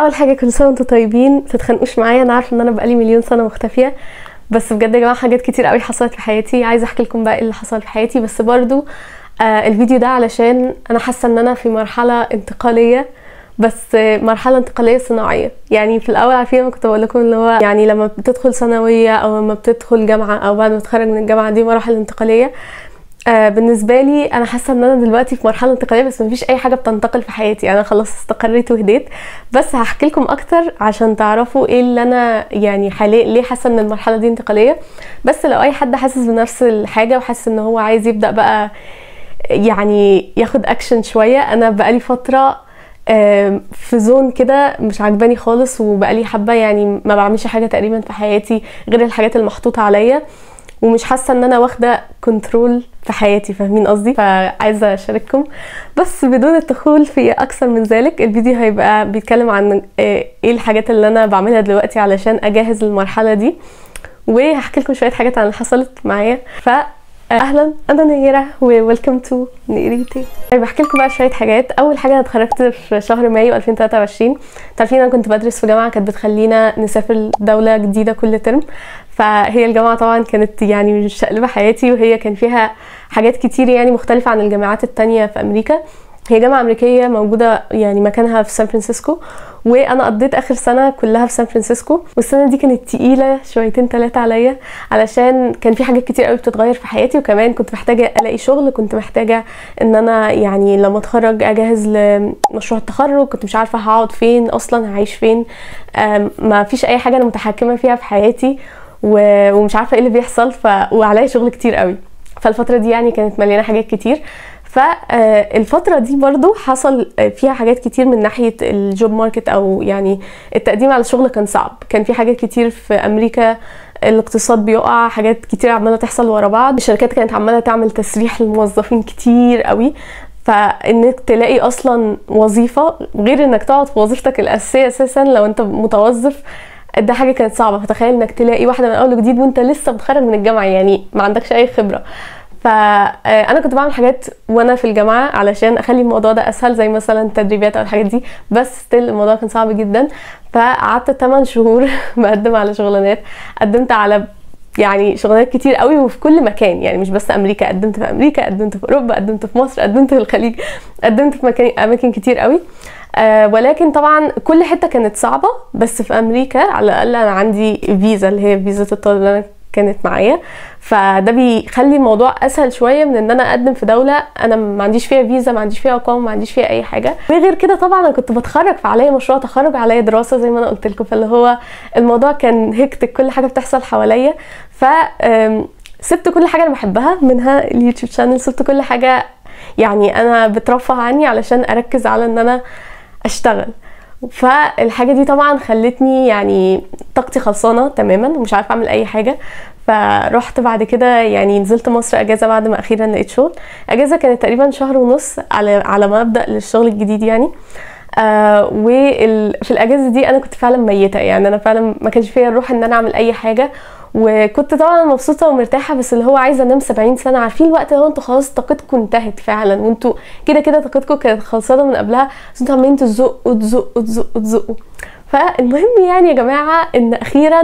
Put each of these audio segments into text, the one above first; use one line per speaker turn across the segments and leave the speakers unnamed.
اول حاجه كل سنه وانتم طيبين، ما تتخانقوش معايا، انا عارفه ان انا بقالي مليون سنه مختفيه، بس بجد يا جماعه حاجات كتير قوي حصلت في حياتي. عايزه احكي لكم بقى ايه اللي حصل في حياتي، بس برضو الفيديو ده علشان انا حاسه ان انا في مرحله انتقاليه، بس مرحله انتقاليه صناعيه. يعني في الاول عارفين لما كنت بقول لكم اللي هو يعني لما بتدخل ثانويه او لما بتدخل جامعه او بعد ما تتخرج من الجامعه، دي مراحل انتقاليه. بالنسبه لي انا حاسه ان انا دلوقتي في مرحله انتقاليه، بس مفيش اي حاجه بتنتقل في حياتي، انا خلاص استقريت وهديت. بس هحكي لكم اكتر عشان تعرفوا ايه اللي انا يعني حاليا ليه حاسه ان المرحله دي انتقاليه. بس لو اي حد حاسس بنفس الحاجه وحاسس ان هو عايز يبدا بقى يعني ياخد اكشن شويه، انا بقالي فتره في زون كده مش عجباني خالص، وبقالي حبه يعني ما بعملش حاجه تقريبا في حياتي غير الحاجات المحطوطه عليا، ومش حاسه ان انا واخده كنترول في حياتي، فاهمين قصدي؟ فعايزه اشارككم بس بدون الدخول في اكثر من ذلك. الفيديو هيبقى بيتكلم عن ايه الحاجات اللي انا بعملها دلوقتي علشان اجهز المرحله دي، وهحكي لكم شويه حاجات عن اللي حصلت معايا. اهلا، انا نيره وويلكم تو نيريتي. طيب احكي لكم بقى شويه حاجات. اول حاجه، انا اتخرجت في شهر مايو 2023. تعرفين انا كنت بدرس في جامعه كانت بتخلينا نسافر دوله جديده كل ترم، فهي الجامعه طبعا كانت يعني مش شقلبه حياتي، وهي كان فيها حاجات كتير يعني مختلفه عن الجامعات التانية في امريكا. هي جامعه امريكيه موجوده يعني مكانها في سان فرانسيسكو، وانا قضيت اخر سنه كلها في سان فرانسيسكو، والسنه دي كانت تقيله شويتين 3 عليا علشان كان في حاجات كتير قوي بتتغير في حياتي، وكمان كنت محتاجه الاقي شغل، كنت محتاجه ان انا يعني لما اتخرج اجهز لمشروع التخرج، كنت مش عارفه هقعد فين اصلا، هعيش فين، ما فيش اي حاجه انا متحكمه فيها في حياتي، ومش عارفه ايه اللي بيحصل، وعليا شغل كتير قوي. فالفتره دي يعني كانت مليانه حاجات كتير. فالفترة دي برضو حصل فيها حاجات كتير من ناحية الجوب ماركت، او يعني التقديم على الشغل كان صعب. كان في حاجات كتير في امريكا، الاقتصاد بيقع، حاجات كتير عمالة تحصل ورا بعض، الشركات كانت عمالة تعمل تسريح للموظفين كتير قوي، فانك تلاقي اصلا وظيفة غير انك تقعد في وظيفتك الاساسية اساسا لو انت متوظف، ده حاجة كانت صعبة. فتخيل انك تلاقي واحدة من اول وجديد وانت لسه بتخرج من الجامعة، يعني ما عندكش اي خبرة. فانا كنت بعمل حاجات وانا في الجامعه علشان اخلي الموضوع ده اسهل، زي مثلا تدريبات او الحاجات دي، بس ستيل الموضوع كان صعب جدا. فقعدت 8 شهور بقدم على شغلانات، قدمت على يعني شغلانات كتير قوي وفي كل مكان، يعني مش بس امريكا، قدمت في امريكا، قدمت في اوروبا، قدمت في مصر، قدمت في الخليج، قدمت في اماكن كتير قوي. ولكن طبعا كل حته كانت صعبه، بس في امريكا على الاقل انا عندي فيزا اللي هي فيزا الطالب اللي انا كانت معايا، فده بيخلي الموضوع اسهل شويه من ان انا اقدم في دوله انا ما عنديش فيها فيزا، ما عنديش فيها اقامه، ما عنديش فيها اي حاجه. وغير كده طبعا انا كنت بتخرج، فعليا مشروع تخرج، عليا دراسه زي ما انا قلت لكم، فاللي هو الموضوع كان هيكتك، كل حاجه بتحصل حواليا. ف سبت كل حاجه انا بحبها، منها اليوتيوب شانل، سبت كل حاجه يعني انا بترفه عني علشان اركز على ان انا اشتغل. فالحاجه دي طبعا خلتني يعني طاقتي خلصانه تماما ومش عارفه اعمل اي حاجه. فرحت بعد كده يعني نزلت مصر اجازه بعد ما اخيرا لقيت شغل. اجازه كانت تقريبا 1.5 شهر على ما ابدا للشغل الجديد يعني. وفي الاجازه دي انا كنت فعلا ميته، يعني انا فعلا ما كانش فيا الروح ان انا اعمل اي حاجه، وكنت طبعا مبسوطه ومرتاحه، بس اللي هو عايزه انام 70 سنه. عارفين الوقت اللي هو انتوا خلاص طاقتكم انتهت فعلا، وانتوا كده كده طاقتكم كانت خلصانه من قبلها، بس انتوا عمالين تزقوا تزقوا تزقوا تزقوا. فالمهم يعني يا جماعه ان اخيرا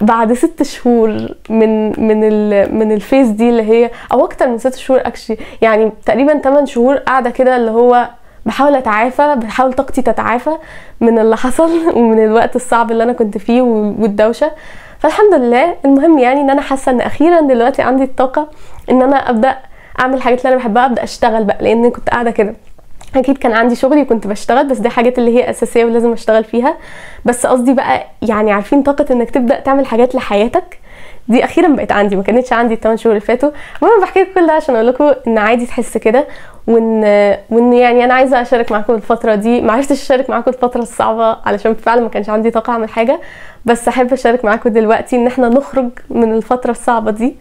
بعد 6 شهور من الفيز دي، اللي هي او اكتر من 6 شهور اكشلي، يعني تقريبا 8 شهور قاعده كده، اللي هو بحاول اتعافى، بحاول طاقتي تتعافى من اللي حصل ومن الوقت الصعب اللي انا كنت فيه والدوشه. فالحمد لله. المهم يعني ان انا حاسه ان اخيرا دلوقتي عندي الطاقه ان انا ابدا اعمل الحاجات اللي انا بحبها، ابدا اشتغل بقى، لان كنت قاعده كده. اكيد كان عندي شغلي وكنت بشتغل، بس دي حاجات اللي هي اساسيه ولازم اشتغل فيها. بس قصدي بقى يعني عارفين طاقه انك تبدا تعمل حاجات لحياتك، دي اخيرا بقت عندي، ما كانتش عندي ال8 شهور اللي فاتوا. المهم بحكي لكم كل ده عشان اقول لكم ان عادي تحس كده، وان يعني انا عايزه اشارك معاكم الفتره دي. ما عرفتش اشارك معاكم الفتره الصعبه علشان فعلا ما كانش عندي طاقه اعمل حاجه، بس احب اشارك معاكم دلوقتي ان احنا نخرج من الفتره الصعبه دي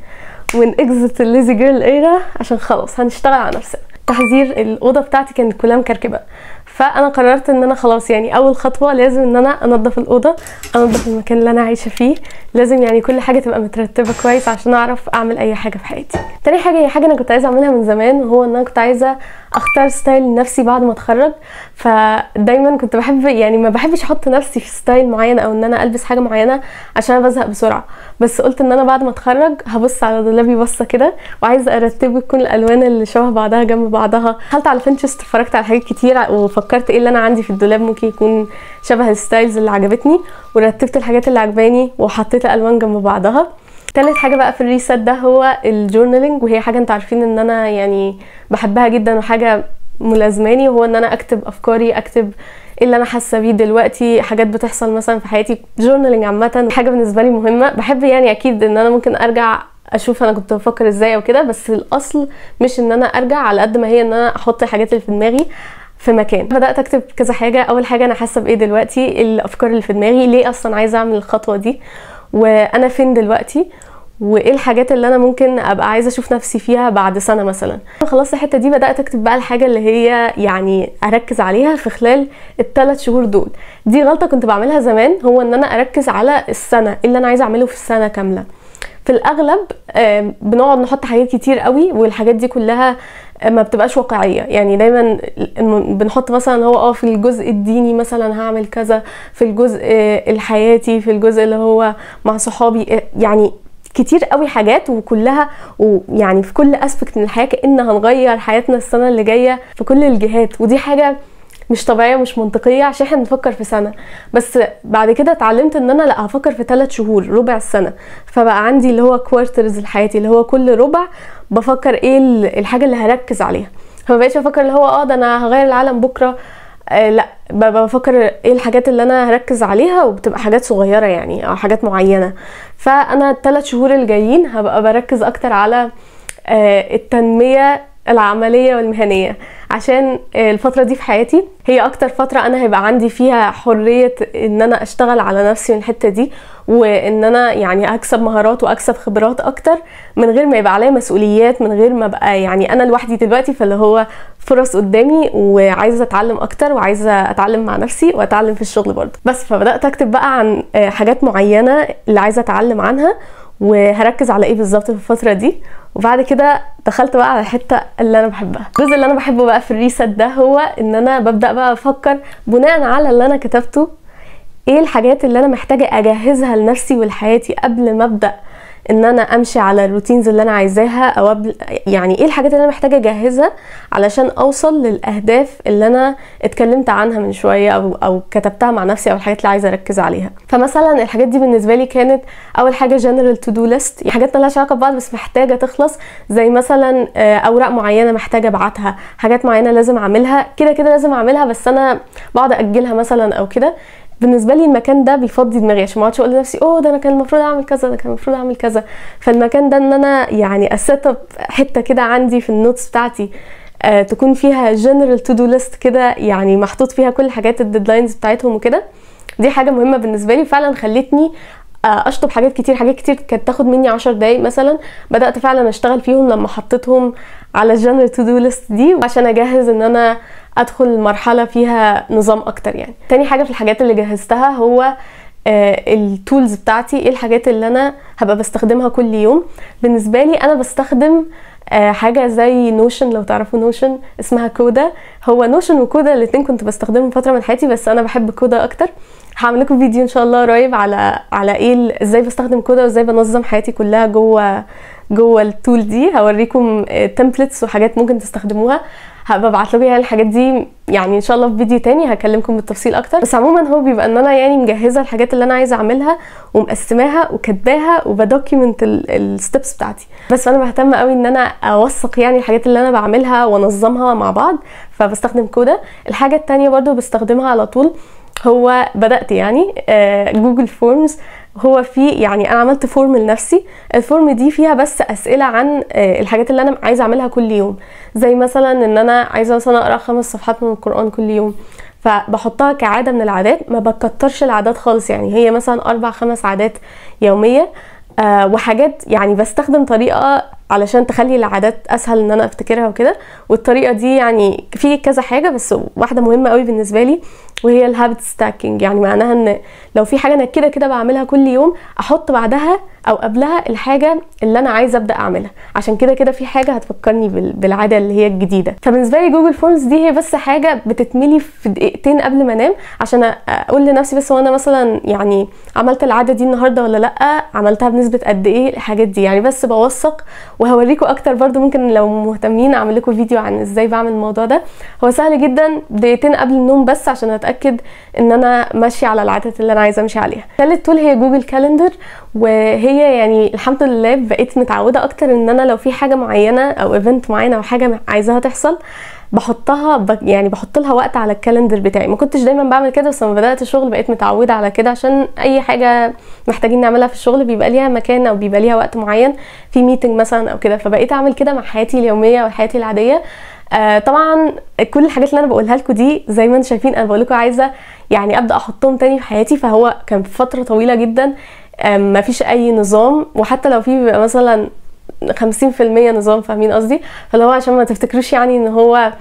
ونexit الليزي جيرل ايرا، عشان خلاص هنشتغل على نفسنا. تحذير، الاوضه بتاعتي كانت كلها مكركبه، فانا قررت ان انا خلاص يعني اول خطوه لازم ان انا انضف الاوضه، انضف المكان اللي انا عايشه فيه، لازم يعني كل حاجه تبقى مترتبه كويس عشان اعرف اعمل اي حاجه في حياتي. تاني حاجه هي حاجه انا كنت عايزه اعملها من زمان، وهو ان انا كنت عايزه اختار ستايل لنفسي بعد ما اتخرج. فدايما كنت بحب يعني ما بحبش احط نفسي في ستايل معين او ان انا البس حاجه معينه عشان انا بزهق بسرعه. بس قلت ان انا بعد ما اتخرج هبص على دولابي بصه كده وعايزه ارتبه تكون الالوان اللي شبه بعضها جنب بعضها. دخلت على بنترست اتفرجت على حاجات كتير وفكرت ايه اللي انا عندي في الدولاب ممكن يكون شبه الستايلز اللي عجبتني، ورتبت الحاجات اللي عجباني وحطيت الالوان جنب بعضها. تالت حاجه بقى في الريست ده هو الجورنالينج، وهي حاجه انتوا عارفين ان انا يعني بحبها جدا وحاجه ملازماني، وهو ان انا اكتب افكاري، اكتب ايه اللي انا حاسه بيه دلوقتي، حاجات بتحصل مثلا في حياتي. جورنالينج عامه حاجه بالنسبه لي مهمه، بحب يعني اكيد ان انا ممكن ارجع اشوف انا كنت بفكر ازاي او كده، بس الاصل مش ان انا ارجع على قد ما هي ان انا احط الحاجات اللي في دماغي في مكان. بدات اكتب كذا حاجه. اول حاجه انا حاسه بايه دلوقتي، الافكار اللي في دماغي، ليه اصلا عايزه اعمل الخطوه دي، وانا فين دلوقتي، وايه الحاجات اللي انا ممكن ابقى عايزه اشوف نفسي فيها بعد سنه مثلا. خلصت الحته دي بدات اكتب بقى الحاجه اللي هي يعني اركز عليها في خلال ال3 شهور دول. دي غلطه كنت بعملها زمان، هو ان انا اركز على السنه اللي انا عايزه اعمله في السنه كامله. في الاغلب بنقعد نحط حاجات كتير قوي والحاجات دي كلها ما بتبقاش واقعيه. يعني دايما بنحط مثلا هو في الجزء الديني مثلا هعمل كذا، في الجزء الحياتي، في الجزء اللي هو مع صحابي، يعني كتير قوي حاجات وكلها، ويعني في كل اسبكت من الحياه كأن هنغير حياتنا السنه اللي جايه في كل الجهات. ودي حاجه مش طبيعيه مش منطقيه عشان احنا بنفكر في سنه. بس بعد كده اتعلمت ان انا لا، هفكر في 3 شهور، ربع السنه. فبقى عندي اللي هو كوارترز لحياتي، اللي هو كل ربع بفكر ايه الحاجه اللي هركز عليها. فما بقيتش افكر اللي هو ده انا هغير العالم بكره، لا، بفكر ايه الحاجات اللي انا هركز عليها، وبتبقى حاجات صغيره يعني او حاجات معينه. فانا ال3 شهور الجايين هبقى بركز اكتر على التنميه العمليه والمهنيه، عشان الفتره دي في حياتي هي اكتر فتره انا هيبقى عندي فيها حريه ان انا اشتغل على نفسي من الحته دي، وان انا يعني اكسب مهارات واكسب خبرات اكتر من غير ما يبقى عليا مسؤوليات، من غير ما ابقى يعني انا لوحدي دلوقتي. فاللي هو فرص قدامي وعايزه اتعلم اكتر، وعايزه اتعلم مع نفسي واتعلم في الشغل برضه. بس فبدات اكتب بقى عن حاجات معينه اللي عايزه اتعلم عنها وهركز على ايه بالظبط في الفتره دي. وبعد كده دخلت بقى على الحته اللي انا بحبها. الجزء اللي انا بحبه بقى في الريست ده هو ان انا ببدا بقى افكر بناء على اللي انا كتبته، ايه الحاجات اللي انا محتاجه اجهزها لنفسي ولحياتي قبل ما ابدا ان انا امشي على الروتينز اللي انا عايزاها، او يعني ايه الحاجات اللي انا محتاجه اجهزها علشان اوصل للاهداف اللي انا اتكلمت عنها من شويه او كتبتها مع نفسي، او الحاجات اللي عايزه اركز عليها. فمثلا الحاجات دي بالنسبه لي كانت اول حاجه جنرال تو دو ليست، حاجات مالهاش علاقه ببعض بس محتاجه تخلص، زي مثلا اوراق معينه محتاجه ابعتها، حاجات معينه لازم اعملها، كده كده لازم اعملها بس انا بقعد اجلها مثلا او كده. بالنسبه لي المكان ده بيفضي دماغي عشان ما اقعدش اقول لنفسي ده انا كان المفروض اعمل كذا، ده كان المفروض اعمل كذا. فالمكان ده ان انا يعني اسيت اب حته كده عندي في النوتس بتاعتي تكون فيها جنرال تو دو ليست كده، يعني محطوط فيها كل حاجات الديدلاينز بتاعتهم وكده. دي حاجه مهمه بالنسبه لي، فعلا خلتني اشطب حاجات كتير. حاجات كتير كانت تاخد مني 10 دقايق مثلا بدات فعلا اشتغل فيهم لما حطيتهم على الجنرال تو دو ليست دي، عشان اجهز ان انا ادخل مرحله فيها نظام اكتر. يعني تاني حاجه في الحاجات اللي جهزتها هو التولز بتاعتي، ايه الحاجات اللي انا هبقى بستخدمها كل يوم. بالنسبه لي انا بستخدم حاجه زي نوشن، لو تعرفوا نوشن، اسمها كودا. هو نوشن وكودا الاثنين كنت بستخدمهم فتره من حياتي، بس انا بحب كودا اكتر. هعمل لكم فيديو ان شاء الله قريب على ايه ازاي بستخدم كودا وازاي بنظم حياتي كلها جوه التول دي. هوريكم تمبلتس وحاجات ممكن تستخدموها، هبقى ابعت لكم يعني الحاجات دي يعني ان شاء الله في فيديو تاني هكلمكم بالتفصيل اكتر. بس عموما هو بيبقى ان انا يعني مجهزه الحاجات اللي انا عايزه اعملها ومقسماها وكاتباها وبدوكيمنت الستبس بتاعتي. بس انا بهتم قوي ان انا اوثق يعني الحاجات اللي انا بعملها وانظمها مع بعض، فبستخدم كودا. الحاجه التانية برضو بستخدمها على طول هو بدات يعني جوجل فورمز. هو في يعني انا عملت فورم لنفسي، الفورم دي فيها بس اسئله عن الحاجات اللي انا عايزه اعملها كل يوم، زي مثلا ان انا عايزه مثلا اقرا 5 صفحات من القران كل يوم، فبحطها كعاده من العادات. ما بكترش العادات خالص، يعني هي مثلا 4-5 عادات يوميه، وحاجات يعني بستخدم طريقه علشان تخلي العادات اسهل ان انا افتكرها وكده. والطريقه دي يعني في كذا حاجه، بس واحده مهمه قوي بالنسبه لي وهي الهابت ستاكينج. يعني معناها ان لو في حاجه انا كده بعملها كل يوم احط بعدها او قبلها الحاجه اللي انا عايزه ابدا اعملها، عشان كده كده في حاجه هتفكرني بالعاده اللي هي الجديده. فبالنسبه لي جوجل فورمز دي هي بس حاجه بتتملي في دقيقتين قبل ما انام، عشان اقول لنفسي بس هو انا مثلا يعني عملت العاده دي النهارده ولا لا، عملتها بنسبه قد ايه، الحاجات دي يعني بس بوثق. وهوريكم اكتر برضو، ممكن لو مهتمين اعمل لكم فيديو عن ازاي بعمل الموضوع ده. هو سهل جدا، دقيقتين قبل النوم بس عشان اتاكد ان انا ماشيه على العادات اللي انا عايزه امشي عليها. ثالث تول هي جوجل كالندر، وهي يعني الحمد لله بقيت متعوده اكتر ان انا لو في حاجه معينه او ايفنت معينه او حاجه عايزاها تحصل بحطها يعني بحط لها وقت على الكالندر بتاعي. ما كنتش دايما بعمل كده، بس لما بدات الشغل بقيت متعوده على كده، عشان اي حاجه محتاجين نعملها في الشغل بيبقى ليها مكان او بيبقى ليها وقت معين، في ميتنج مثلا او كده. فبقيت اعمل كده مع حياتي اليوميه وحياتي العاديه. طبعا كل الحاجات اللي انا بقولها لكم دي زي ما انتم شايفين انا بقول لكم عايزه يعني ابدا احطهم تاني في حياتي. فهو كان في فتره طويله جدا ما فيش اي نظام، وحتى لو في بيبقى مثلا 50% نظام، فاهمين قصدي؟ فاللي هو عشان ما تفتكروش يعني ان هو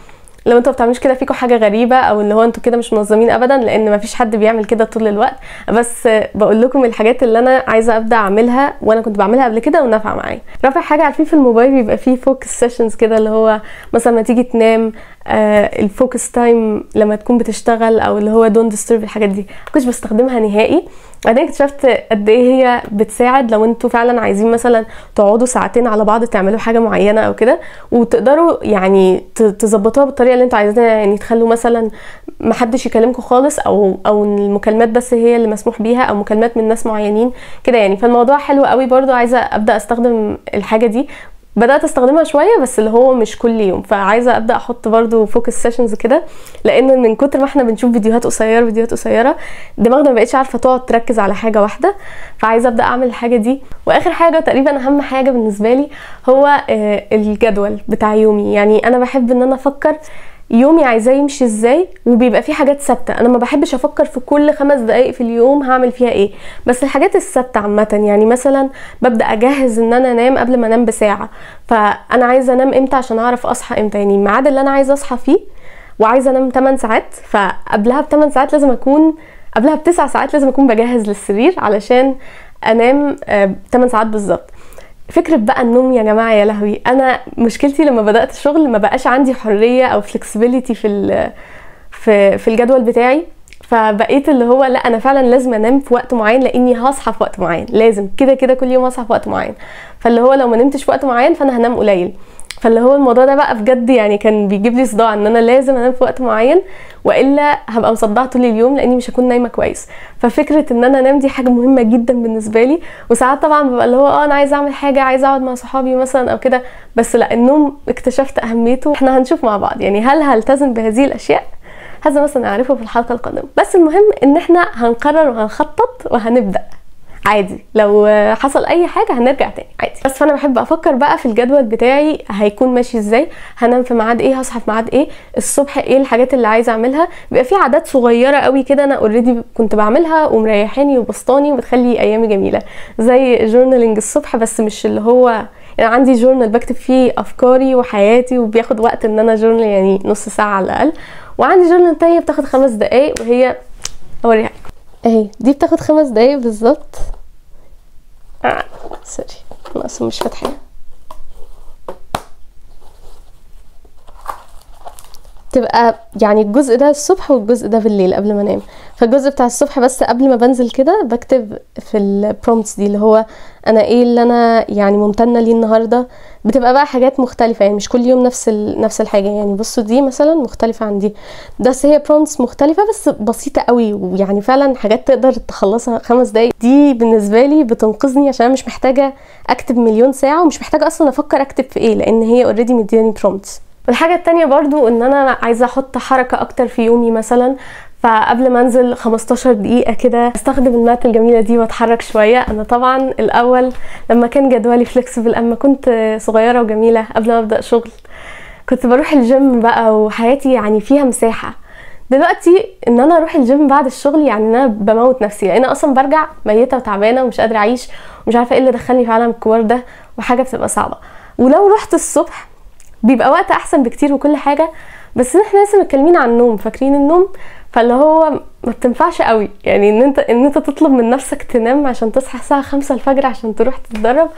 لو انتوا بتعملوش كده فيكم حاجه غريبه، او اللي هو انتوا كده مش منظمين ابدا، لان ما فيش حد بيعمل كده طول الوقت. بس بقول لكم الحاجات اللي انا عايزه ابدا اعملها وانا كنت بعملها قبل كده ونافعه معايا. رابع حاجه، عارفين في الموبايل بيبقى فيه فوكس سيشنز كده، اللي هو مثلا ما تيجي تنام الفوكس تايم لما تكون بتشتغل، او اللي هو دونت ديسترب، الحاجات دي ما كنتش بستخدمها نهائي. بعدين اكتشفت قد ايه هي بتساعد لو انتوا فعلا عايزين مثلا تقعدوا ساعتين على بعض تعملوا حاجه معينه او كده، وتقدروا يعني تظبطوها بالطريقه اللي انتوا عايزينها. يعني تخلوا مثلا ما حدش يكلمكم خالص، او المكالمات بس هي اللي مسموح بيها، او مكالمات من ناس معينين كده يعني. فالموضوع حلو قوي برضو، عايزه ابدا استخدم الحاجه دي. بدات استخدمها شويه بس اللي هو مش كل يوم، فعايزه ابدا احط برضو فوكس سيشنز كده، لان من كتر ما احنا بنشوف فيديوهات قصيره دماغنا ما بقتش عارفه تقعد تركز على حاجه واحده. فعايزه ابدا اعمل الحاجه دي. واخر حاجه تقريبا اهم حاجه بالنسبه لي هو الجدول بتاع يومي. يعني انا بحب ان انا افكر يومي عايزاه يمشي ازاي، وبيبقى في حاجات ثابته. انا ما بحبش افكر في كل 5 دقايق في اليوم هعمل فيها ايه، بس الحاجات الثابته عامه. يعني مثلا ببدا اجهز ان انا انام قبل ما انام بساعه، فانا عايزه انام امتى عشان اعرف اصحى امتى، يعني الميعاد اللي انا عايزه اصحى فيه، وعايزه انام 8 ساعات، فقبلها ب8 ساعات لازم اكون، قبلها ب9 ساعات لازم اكون بجهز للسرير علشان انام 8 ساعات بالظبط. فكرة بقى النوم يا جماعة، يا لهوي، انا مشكلتي لما بدأت الشغل ما بقاش عندي حرية او flexibility في الجدول بتاعي. فبقيت اللي هو لا، انا فعلا لازم انام في وقت معين، لاني هصحى في وقت معين، لازم كده كده كل يوم هصحى في وقت معين. فاللي هو لو ما نمتش في وقت معين فانا هنام قليل. فاللي هو الموضوع ده بقى بجد يعني كان بيجيب لي صداع، ان انا لازم انام في وقت معين، والا هبقى مصدعه طول اليوم لاني مش هكون نايمه كويس. ففكره ان انا انام دي حاجه مهمه جدا بالنسبه لي. وساعات طبعا ببقى اللي هو انا عايزه اعمل حاجه، عايزه اقعد مع صحابي مثلا او كده، بس لا، النوم اكتشفت اهميته. احنا هنشوف مع بعض يعني هل هلتزم بهذه الاشياء، هذا مثلا نعرفه في الحلقه القادمه. بس المهم ان احنا هنقرر وهنخطط وهنبدا عادي. لو حصل اي حاجه هنرجع تاني عادي. بس فانا بحب افكر بقى في الجدول بتاعي هيكون ماشي ازاي، هنام في ميعاد ايه، هصحى في ميعاد ايه، الصبح ايه الحاجات اللي عايزه اعملها. بيبقى في عادات صغيره قوي كده انا اوريدي كنت بعملها ومريحاني وبسطاني وبتخلي ايامي جميله، زي جورنالينج الصبح، بس مش اللي هو يعني عندي جورنال بكتب فيه افكاري وحياتي وبياخد وقت ان انا جورنال يعني نص ساعه على الاقل، وعندي جورنال تانية بتاخد 5 دقايق، وهي اوريها لكم اهي. دي بتاخد 5 دقايق بالظبط. سوري انا اصلا مش فاتحه. تبقى يعني الجزء ده الصبح والجزء ده بالليل قبل ما انام. فالجزء بتاع الصبح بس قبل ما بنزل كده بكتب في البرومتس دي اللي هو انا ايه اللي انا يعني ممتنه ليه النهارده. بتبقى بقى حاجات مختلفه، يعني مش كل يوم نفس الحاجه. يعني بصوا دي مثلا مختلفه عن دي، بس هي برومتس مختلفه بس بسيطه قوي، ويعني فعلا حاجات تقدر تخلصها 5 دقايق. دي بالنسبه لي بتنقذني، عشان انا مش محتاجه اكتب مليون ساعه، ومش محتاجه اصلا افكر اكتب في ايه، لان هي اوريدي مدياني برومتس. والحاجه التانية برضو ان انا عايزه احط حركه اكتر في يومي مثلا. فقبل ما انزل 15 دقيقه كده استخدم المات الجميله دي واتحرك شويه. انا طبعا الاول لما كان جدولي فليكسبل، اما كنت صغيره وجميله قبل ما ابدا شغل، كنت بروح الجيم بقى وحياتي يعني فيها مساحه. دلوقتي ان انا اروح الجيم بعد الشغل يعني انا بموت نفسي، لان اصلا برجع ميته وتعبانه ومش قادره اعيش، ومش عارفه ايه اللي دخلني في عالم الكبار ده، وحاجه بتبقى صعبه. ولو رحت الصبح بيبقى وقت احسن بكتير وكل حاجه. بس احنا لسه متكلمين عن النوم، فاكرين النوم؟ فاللي هو ما بتنفعش قوي يعني ان انت تطلب من نفسك تنام عشان تصحى الساعه 5 الفجر عشان تروح تتدرب.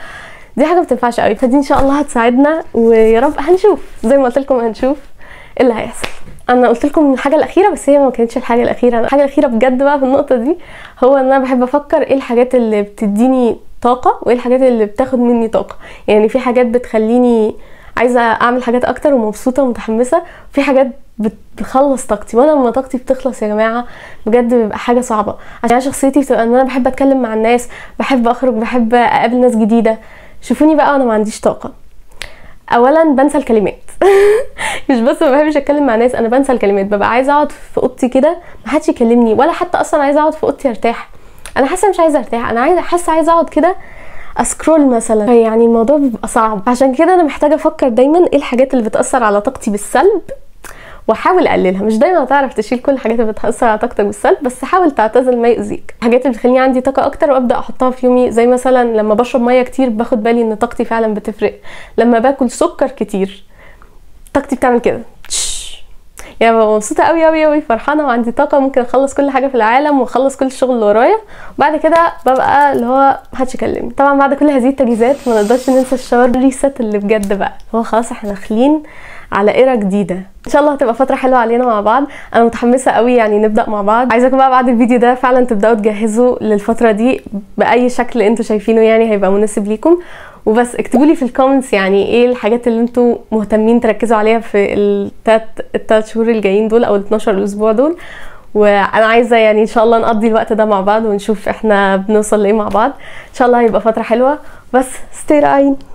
دي حاجه ما بتنفعش قوي، فدي ان شاء الله هتساعدنا، ويا رب هنشوف زي ما قلت لكم، هنشوف ايه اللي هيحصل. انا قلت لكم الحاجه الاخيره، بس هي ما كانتش الحاجه الاخيره. الحاجه الاخيره بجد بقى في النقطه دي هو ان انا بحب افكر ايه الحاجات اللي بتديني طاقه وايه الحاجات اللي بتاخد مني طاقه. يعني في حاجات بتخليني عايزه اعمل حاجات اكتر ومبسوطه ومتحمسه، في حاجات بتخلص طاقتي، وانا لما طاقتي بتخلص يا جماعه بجد بيبقى حاجه صعبه. عشان شخصيتي بتبقى ان انا بحب اتكلم مع الناس، بحب اخرج، بحب اقابل ناس جديده. شوفوني بقى وانا ما عنديش طاقه، اولا بنسى الكلمات مش بس ما بحبش اتكلم مع ناس، انا بنسى الكلمات. ببقى عايزه اقعد في اوضتي كده ما حدش يكلمني، ولا حتى اصلا عايزه اقعد في اوضتي ارتاح. انا حاسه مش عايزه ارتاح، انا عايزه اقعد كده اسكرول مثلا. يعني الموضوع بيبقى صعب، عشان كده انا محتاجه افكر دايما ايه الحاجات اللي بتاثر على طاقتي بالسلب واحاول اقللها. مش دايما هتعرف تشيل كل الحاجات اللي بتاثر على طاقتك بالسلب، بس حاول تعتزل ما يؤذيك. الحاجات اللي بتخليني عندي طاقه اكتر وابدا احطها في يومي، زي مثلا لما بشرب ميه كتير باخد بالي ان طاقتي فعلا بتفرق. لما باكل سكر كتير طاقتي بتعمل كده، يعني ببقى مبسوطه قوي قوي قوي، فرحانه وعندي طاقه، ممكن اخلص كل حاجه في العالم واخلص كل الشغل اللي ورايا، وبعد كده ببقى اللي هو محدش يكلمني. طبعا بعد كل هذه التجهيزات ما نقدرش ننسى الشاور ريست اللي بجد بقى هو خلاص احنا داخلين على ايرا جديده. ان شاء الله هتبقى فتره حلوه علينا مع بعض. انا متحمسه قوي يعني نبدا مع بعض. عايزاكم بقى بعد الفيديو ده فعلا تبداوا تجهزوا للفتره دي باي شكل انتوا شايفينه يعني هيبقى مناسب ليكم. وبس اكتبوا لي في الكومنتس يعني ايه الحاجات اللي انتوا مهتمين تركزوا عليها في الثلاث شهور الجايين دول او ال 12 اسبوع دول. وانا عايزه يعني ان شاء الله نقضي الوقت ده مع بعض ونشوف احنا بنوصل لايه مع بعض. ان شاء الله هيبقى فتره حلوه، بس stay tuned.